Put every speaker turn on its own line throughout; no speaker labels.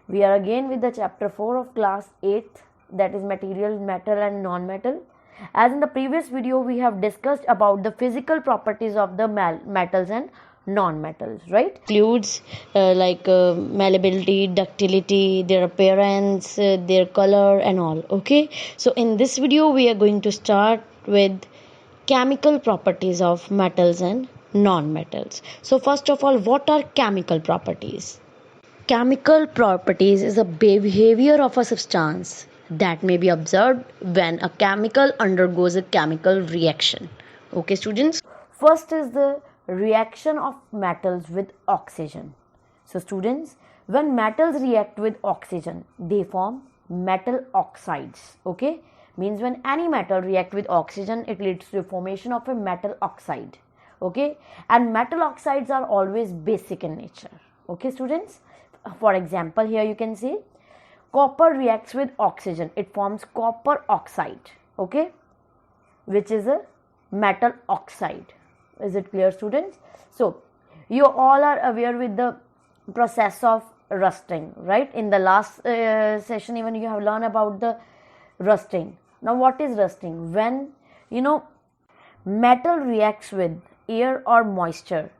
We are again with the chapter 4 of class 8, that is material, metal and non-metal. As in the previous video, we have discussed about the physical properties of the metals and non-metals, right?
Includes malleability, ductility, their appearance, their color and all. Okay, so in this video we are going to start with chemical properties of metals and non-metals. So first of all, what are chemical properties? Chemical properties is a behavior of a substance that may be observed when a chemical undergoes a chemical reaction. Okay, students?
First is the reaction of metals with oxygen. So students, when metals react with oxygen, they form metal oxides. Okay, means when any metal react with oxygen, it leads to the formation of a metal oxide. Okay, and metal oxides are always basic in nature. Okay, students, for example, here you can see copper reacts with oxygen, it forms copper oxide. Okay, which is a metal oxide. Is it clear, students? So you all are aware with the process of rusting, right? In the last session even you have learned about the rusting. Now what is rusting? When metal reacts with air or moisture,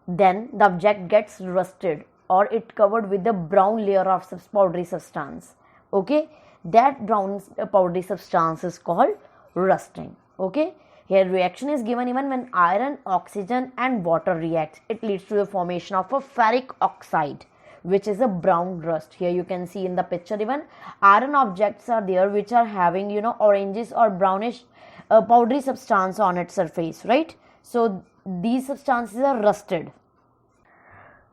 then the object gets rusted or it covered with a brown layer of powdery substance. Okay, that brown powdery substance is called rusting. Okay, here reaction is given even when iron, oxygen and water reacts. It leads to the formation of a ferric oxide, which is a brown rust. Here you can see in the picture even iron objects are there which are having oranges or brownish powdery substance on its surface, right? So these substances are rusted.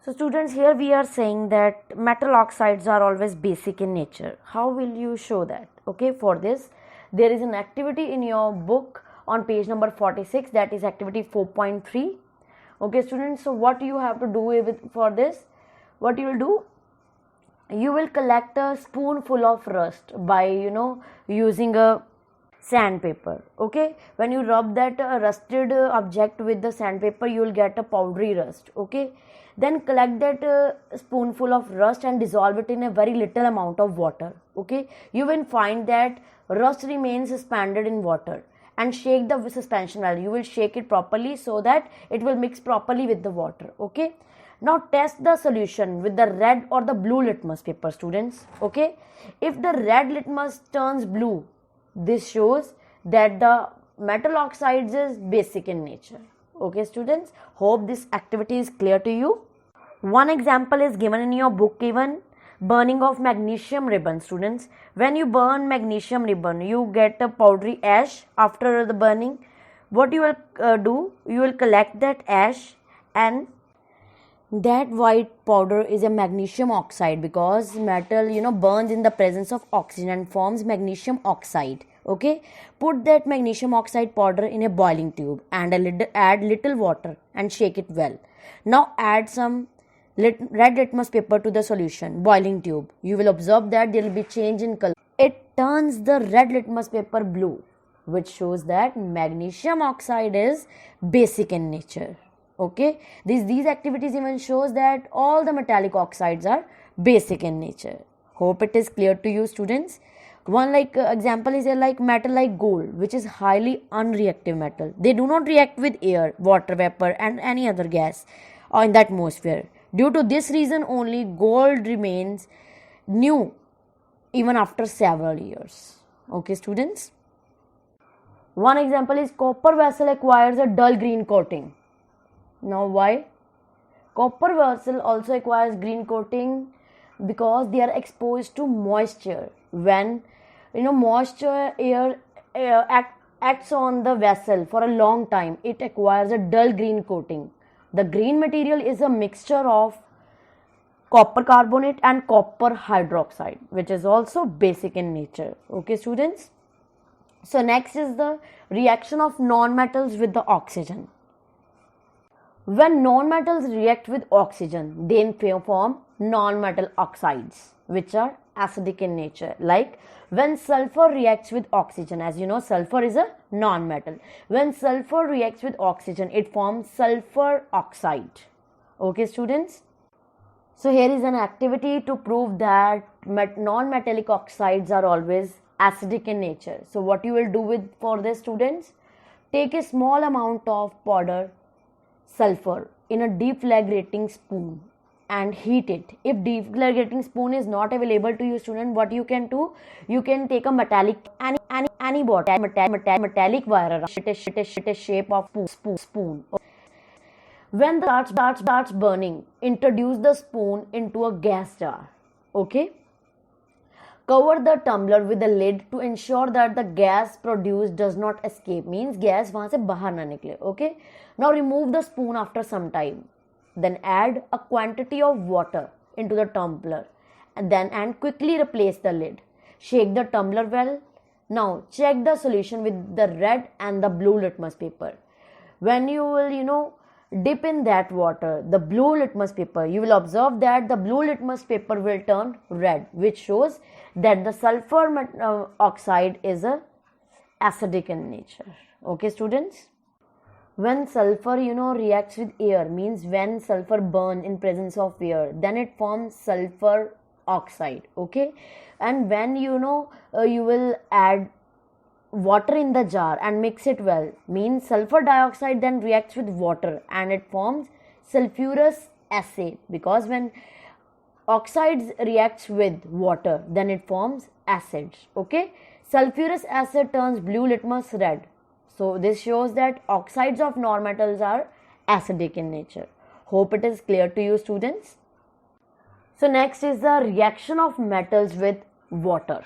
So students, here we are saying that metal oxides are always basic in nature. How will you show that? Okay, for this there is an activity in your book on page number 46, that is activity 4.3. Okay students, so what you have to do with for this, what you will do, you will collect a spoonful of rust by using a sandpaper. Okay, when you rub that rusted object with the sandpaper, you will get a powdery rust. Okay, then collect that spoonful of rust and dissolve it in a very little amount of water. Okay, you will find that rust remains suspended in water, and shake the suspension well. You will shake it properly so that it will mix properly with the water. Okay, now test the solution with the red or the blue litmus paper, students. Okay, if the red litmus turns blue, this shows that the metal oxides is basic in nature. Okay students, hope this activity is clear to you. One example is given in your book even, burning of magnesium ribbon. Students, when you burn magnesium ribbon, you get a powdery ash. After the burning, what you will do, you will collect that ash, and that white powder is a magnesium oxide, because metal burns in the presence of oxygen and forms magnesium oxide. Okay, put that magnesium oxide powder in a boiling tube and add little water and shake it well. Now add some red litmus paper to the solution, boiling tube. You will observe that there will be change in color. It turns the red litmus paper blue, which shows that magnesium oxide is basic in nature. Okay, these activities even shows that all the metallic oxides are basic in nature. Hope it is clear to you, students. One example is like metal like gold, which is highly unreactive metal. They do not react with air, water vapor and any other gas in the atmosphere. Due to this reason only, gold remains new even after several years. Okay students, one example is copper vessel acquires a dull green coating. Now why? Copper vessel also acquires green coating because they are exposed to moisture. When moisture air acts on the vessel for a long time, it acquires a dull green coating. The green material is a mixture of copper carbonate and copper hydroxide, which is also basic in nature. Okay students, so next is the reaction of non-metals with the oxygen. When non-metals react with oxygen, they form non-metal oxides, which are acidic in nature. Like when sulfur reacts with oxygen, as you know, sulfur is a non-metal. When sulfur reacts with oxygen, it forms sulfur oxide. Okay students, So here is an activity to prove that non-metallic oxides are always acidic in nature. So what you will do with for this, students, take a small amount of powder sulfur in a deflagrating spoon and heat it. If deflagrating spoon is not available to you, student, what you can do, you can take a metallic any bottle metallic wire around it is shape of spoon. When the starts burning, introduce the spoon into a gas jar. Okay, cover the tumbler with a lid to ensure that the gas produced does not escape, means gas वहां से बाहर ना निकले. Okay, now remove the spoon after some time, then add a quantity of water into the tumbler and quickly replace the lid. Shake the tumbler well. Now check the solution with the red and the blue litmus paper. When you will dip in that water, the blue litmus paper, you will observe that the blue litmus paper will turn red, which shows that the sulfur oxide is a acidic in nature. Okay, students? When sulfur reacts with air, means when sulfur burns in presence of air, then it forms sulfur oxide. Okay, and when you will add water in the jar and mix it well, means sulfur dioxide then reacts with water and it forms sulfurous acid, because when oxides reacts with water, then it forms acids. Okay, sulfurous acid turns blue litmus red. So this shows that oxides of nonmetals are acidic in nature. Hope it is clear to you, students. So next is the reaction of metals with water.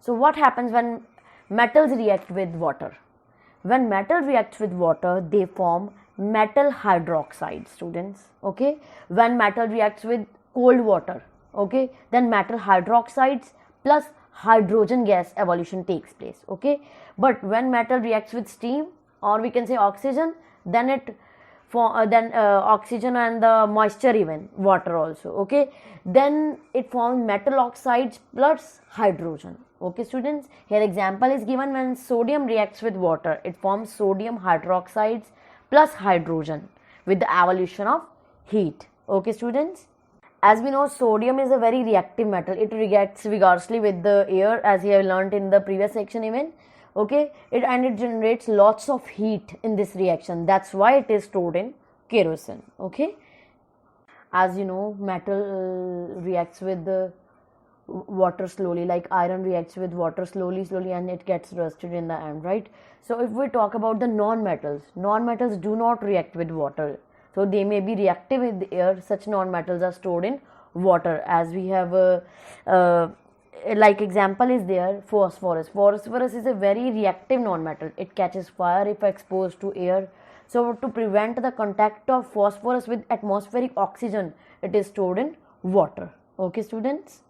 So what happens when metals react with water? When metal reacts with water, they form metal hydroxide, students. Okay, when metal reacts with cold water, okay, then metal hydroxides plus hydrogen gas evolution takes place. Okay, but when metal reacts with steam, or we can say oxygen, then it oxygen and the moisture, even water also, okay, then it forms metal oxides plus hydrogen. Okay, students, here example is given. When sodium reacts with water, it forms sodium hydroxides plus hydrogen with the evolution of heat. Okay, students, as we know, sodium is a very reactive metal. It reacts vigorously with the air, as we have learned in the previous section even. Okay, it generates lots of heat in this reaction. That's why it is stored in kerosene. Okay, as you know, metal reacts with the water slowly, like iron reacts with water slowly and it gets rusted in the end, right? So if we talk about the non-metals do not react with water, so they may be reactive with the air. Such non-metals are stored in water, as we have like example is there phosphorus. Phosphorus is a very reactive non-metal. It catches fire if exposed to air. So to prevent the contact of phosphorus with atmospheric oxygen, it is stored in water. Okay, students.